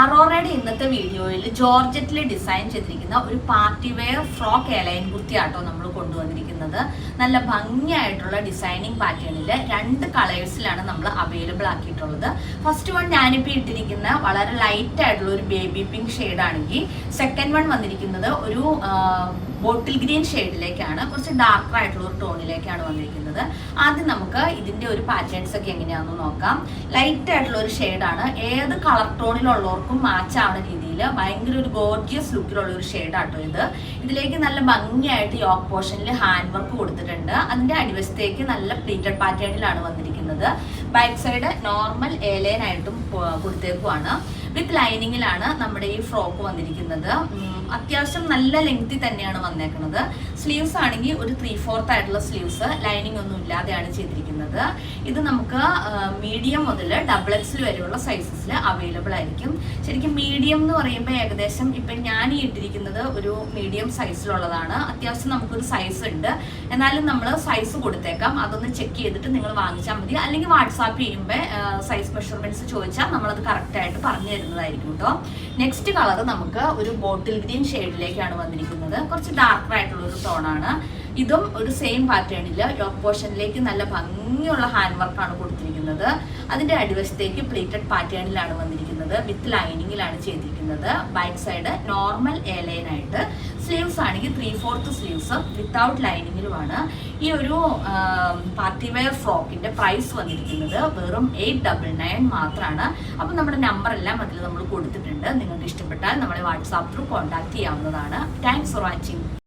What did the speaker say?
അറോറയുടെ ഇന്നത്തെ വീഡിയോയിൽ ജോർജറ്റിൽ ഡിസൈൻ ചെയ്തിരിക്കുന്ന ഒരു പാർട്ടി വെയർ ഫ്രോക്ക് എലൈൻ കുർത്തിയാട്ടോ നമ്മൾ കൊണ്ടുവന്നിരിക്കുന്നത്. നല്ല ഭംഗിയായിട്ടുള്ള ഡിസൈനിങ് പാറ്റേണിൽ 2 കളേഴ്സിലാണ് നമ്മൾ അവൈലബിൾ ആക്കിയിട്ടുള്ളത്. ഫസ്റ്റ് വൺ ഞാനിപ്പോൾ ഇട്ടിരിക്കുന്ന വളരെ ലൈറ്റ് ആയിട്ടുള്ള ഒരു ബേബി പിങ്ക് ഷെയ്ഡാണെങ്കിൽ സെക്കൻഡ് വൺ വന്നിരിക്കുന്നത് ഒരു ബോട്ടിൽ ഗ്രീൻ ഷെയ്ഡിലേക്കാണ്, കുറച്ച് ഡാർക്കർ ആയിട്ടുള്ള ഒരു ടോണിലേക്കാണ് വന്നിരിക്കുന്നത്. ആദ്യം നമുക്ക് ഇതിന്റെ ഒരു പാറ്റേൺസ് ഒക്കെ എങ്ങനെയാണെന്ന് നോക്കാം. ലൈറ്റ് ആയിട്ടുള്ള ഒരു ഷെയ്ഡാണ്, ഏത് കളർ ടോണിലുള്ളവർക്കും മാച്ച് ആവുന്ന രീതിയിൽ ഭയങ്കര ഒരു ഗോർജിയസ് ലുക്കിലുള്ള ഒരു ഷെയ്ഡാട്ടോ ഇത്. ഇതിലേക്ക് നല്ല ഭംഗിയായിട്ട് യോക്ക് പോർഷനിൽ ഹാൻഡ് വർക്ക് കൊടുത്തിട്ടുണ്ട്. അതിന്റെ അടിവശത്തേക്ക് നല്ല പ്ലീറ്റഡ് പാറ്റേണിലാണ് വന്നിരിക്കുന്നത്. ബാക്ക് സൈഡ് നോർമൽ എലൈൻ ആയിട്ടും കൊടുത്തേക്കുവാണ്. വിത്ത് ലൈനിങ്ങിലാണ് നമ്മുടെ ഈ ഫ്രോക്ക് വന്നിരിക്കുന്നത്. അത്യാവശ്യം നല്ല ലെങ്തി തന്നെയാണ് വന്നേക്കുന്നത്. സ്ലീവ്സ് ആണെങ്കിൽ ഒരു 3/4 ആയിട്ടുള്ള സ്ലീവ്സ്, ലൈനിങ് ഒന്നും ഇല്ലാതെയാണ് ചെയ്തിരിക്കുന്നത്. ഇത് നമുക്ക് മീഡിയം മുതൽ XXL വരെയുള്ള സൈസസിൽ അവൈലബിൾ ആയിരിക്കും. ശരിക്കും മീഡിയം എന്ന് പറയുമ്പോൾ ഏകദേശം ഇപ്പം ഞാൻ ഈ ഇട്ടിരിക്കുന്നത് ഒരു മീഡിയം സൈസിലുള്ളതാണ്. അത്യാവശ്യം നമുക്കൊരു സൈസ് ഉണ്ട്, എന്നാലും നമ്മൾ സൈസ് കൊടുത്തേക്കാം. അതൊന്ന് ചെക്ക് ചെയ്തിട്ട് നിങ്ങൾ വാങ്ങിച്ചാൽ മതി. അല്ലെങ്കിൽ വാട്സാപ്പ് ചെയ്യുമ്പോൾ സൈസ് മെഷർമെന്റ്സ് ചോദിച്ചാൽ നമ്മളത് കറക്റ്റായിട്ട് പറഞ്ഞു തരുന്നതായിരിക്കും കേട്ടോ. നെക്സ്റ്റ് കളർ നമുക്ക് ഒരു ബോട്ടിൽ ഗ്രീൻ ഷെയ്ഡിലേക്കാണ് വന്നിരിക്കുന്നത്. കുറച്ച് ഡാർക്കർ ആയിട്ടുള്ള ഒരു ടോണാണ്. ഇതും ഒരു സെയിം പാറ്റേണിൽ യോക്ക് പോർഷനിലേക്ക് നല്ല ഭംഗിയുള്ള ഹാൻഡ് വർക്കാണ് കൊടുത്തിരിക്കുന്നത്. അതിന്റെ അടിവശത്തേക്ക് പ്ലേറ്റഡ് പാറ്റേണിലാണ് വന്നിരിക്കുന്നത്. വിത്ത് ലൈനിങ്ങിലാണ് ചെയ്തിരിക്കുന്നത്. ബാക്ക് സൈഡ് നോർമൽ എലൈൻ ആയിട്ട്, സ്ലീവ്സ് ആണെങ്കിൽ 3/4 സ്ലീവ്സ് വിത്തൗട്ട് ലൈനിങ്ങിലുമാണ്. ഈ ഒരു പാർട്ടി വെയർ ഫ്രോക്കിന്റെ പ്രൈസ് വന്നിരിക്കുന്നത് വെറും 899 മാത്രമാണ്. അപ്പം നമ്മുടെ നമ്പർ എല്ലാം അതിൽ നമ്മൾ കൊടുത്തിട്ടുണ്ട്. നിങ്ങൾക്ക് ഇഷ്ടപ്പെട്ടാൽ നമ്മളെ വാട്സാപ്പ് ത്രൂ കോൺടാക്ട് ചെയ്യാവുന്നതാണ്. Thanks for watching.